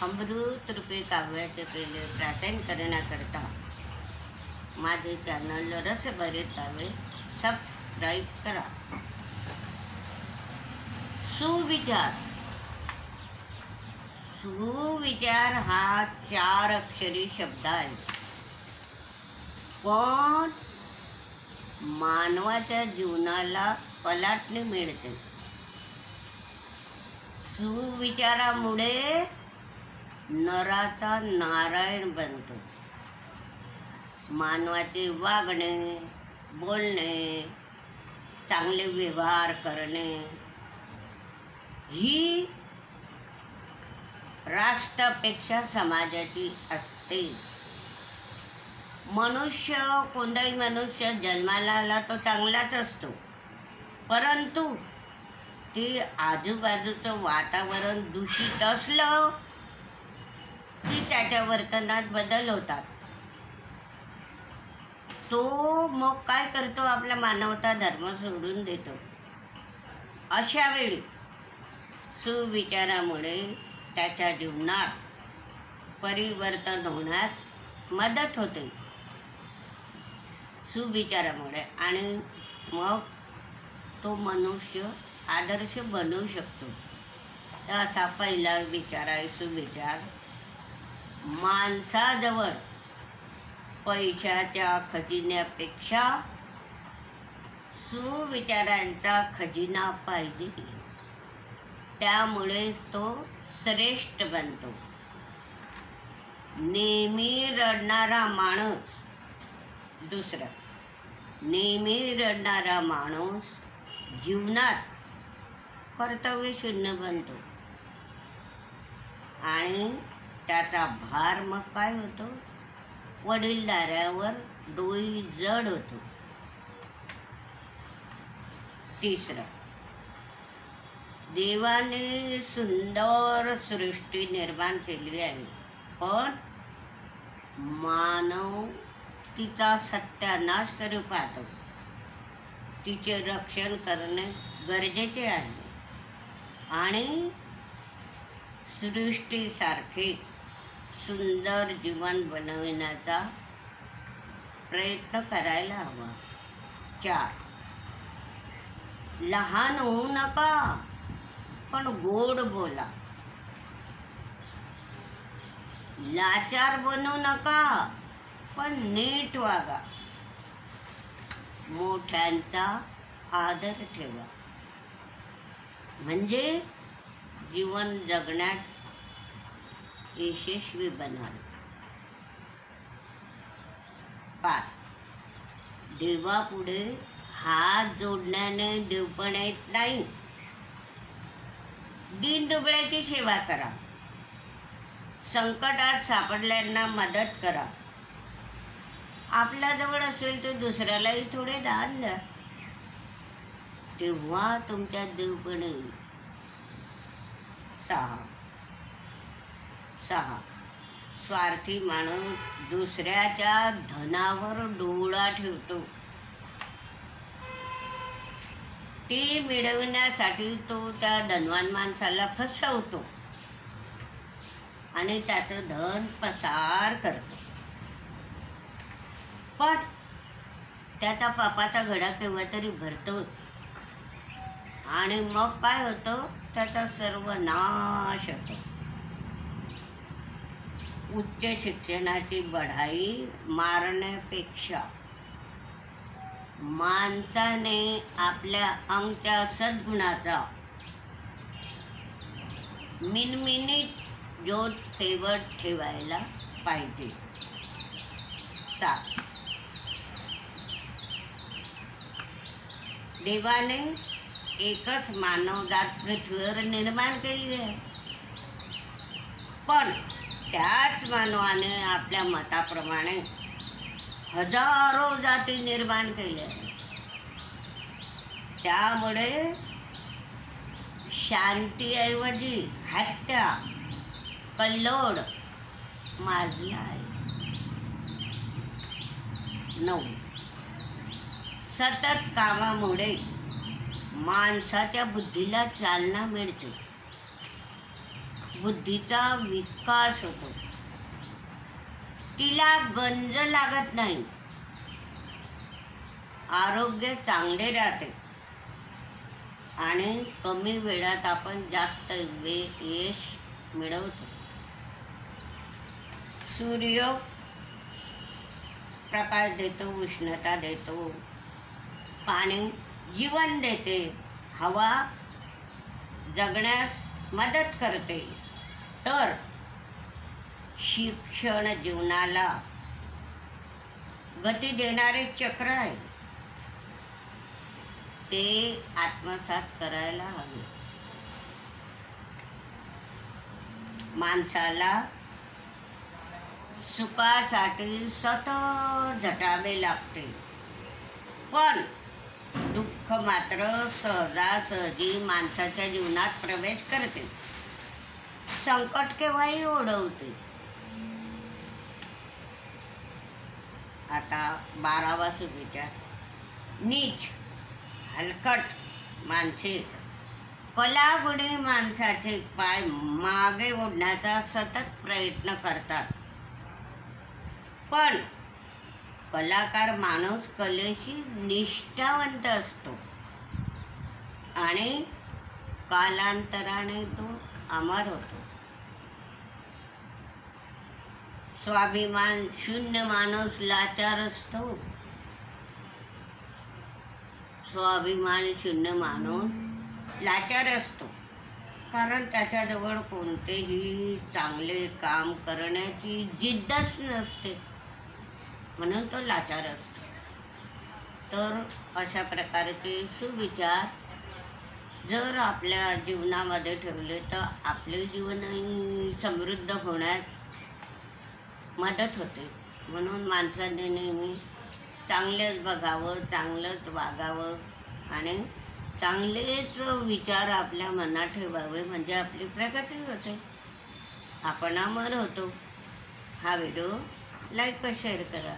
अमृत रूपी काव्याचे केले प्राचीन करण्याकरता माझे चॅनल रसभरीत काव्य सबस्क्राईब करा। सुविचार सुविचार हा 4 अक्षरी शब्द आहे, पण मानवाच्या जीवनाला पलाटणी मिळते। सुविचारामुळे नराचा नारायण बनतो। मानवाचे वागणे, बोलणे, चांगले व्यवहार करणे ही राष्ट्रापेक्षा समाजाची असते। कोणताही मनुष्य जन्माला आला तो चांगलाच असतो, परंतु ते आजूबाजूचं वातावरण दूषित असलं की त्याच्या वर्तनात बदल होतात। तो मग काय करतो, आपला मानवता धर्म सोडून देतो। अशा वेळी सुविचारामुळे त्याच्या जीवनात परिवर्तन होण्यास मदत होते सुविचारामुळे, आणि मग तो मनुष्य आदर्श बनू शकतो। तर असा पहिला विचार आहे सुविचार। माणसाजवळ पैशाच्या खजिन्यापेक्षा सुविचारांचा खजिना पाहिजे, त्यामुळे तो श्रेष्ठ बनतो। नेहमी रडणारा माणूस नेहमी रडणारा माणूस जीवनात कर्तव्यशून्य बनतो, आणि त्याचा भार मग काय होतो, वडीलधाऱ्यावर डोई जड होतो। तिसरं, देवाने सुंदर सृष्टी निर्माण केली आहे, पण मानव तिचा सत्यानाश करू पाहतो। तिचे रक्षण करणे गरजेचे आहे, आणि सृष्टीसारखे सुंदर जीवन बनविण्याचा प्रयत्न करायला हवा। 4, लहान होऊ नका, पण गोड बोला। लाचार बनू नका, पण नीट वागा। मोठ्यांचा आदर ठेवा, म्हणजे जीवन जगण्यात यशस्वी बनाल। 5, देवापुढे हात जोडण्याने देवपण येत नाही। दीनदुबळ्याची सेवा करा, संकटात सापडल्यांना मदत करा। आपल्याजवळ असेल तर दुसऱ्यालाही थोडे दान द्या, तेव्हा तुमच्या देवपण येईल। 6, स्वार्थी माणूस दुसऱ्याच्या धनावर डोळा ठेवतो। ते मिळवण्यासाठी तो त्या धनवान माणसाला फसवतो आणि त्याचं धन पसार करतो, पण त्याचा पापाचा घडा केव्हा तरी भरतोच, आणि मग काय होतं, त्याचा सर्वनाश होतो। उच्च शिक्षणाची बढाई मारण्यापेक्षा माणसाने आपल्या अंगच्या सद्गुणाचा मिनमिनीत ज्योत तेवत ठेवायला पाहिजे। 7, देवाने एकच मानवजात पृथ्वीवर निर्माण केली आहे, पण त्याच मानवाने आपल्या मताप्रमाणे हजारो जाती निर्माण केल्या आहेत। त्यामुळे शांतीऐवजी हत्या, कल्लोळ माजला आहे। 9, सतत कामामुळे माणसाच्या बुद्धीला चालना मिळते। बुद्धीचा विकास होतो, तिला गंज लागत नाही, आरोग्य चांगले राहते आणि कमी वेळात आपण जास्त यश मिळवतो. सूर्य प्रकाश देतो, उष्णता देतो, पाणी जीवन देते, हवा जगण्यास मदत करते. तर शिक्षण जीवनाला गती देणारे चक्र आहे, ते आत्मसात करायला हवे. माणसाला सुखासाठी सतत झटावे लागते, पण दुःख मात्र सहजासहजी माणसाच्या जीवनात प्रवेश करते, संकट केव्हाही ओढवते. आता 12वा सुविचार, नीच हलकट माणसे कलागुणी माणसाचे पाय मागे ओढण्याचा सतत प्रयत्न करतात, पण कलाकार माणूस कलेशी निष्ठावंत असतो आणि कालांतराने तो अमर होतो. स्वाभिमान शून्य माणूस लाचार असतो. स्वाभिमान शून्य माणूस लाचार असतो, कारण त्याच्याजवळ कोणतेही चांगले काम करण्याची जिद्दच नसते, म्हणून तो लाचार असतो. तर अशा प्रकारचे सुविचार जर आपल्या जीवनामध्ये ठेवले तर आपले जीवनही समृद्ध होण्यास मदत होते. म्हणून माणसाने नेहमी चांगलेच बघावं, चांगलंच वागावं आणि चांगलेच विचार आपल्या मनात ठेवावे, म्हणजे आपली प्रगती होते, आपण अमर होतो. हा व्हिडिओ लाईक व शेअर करा.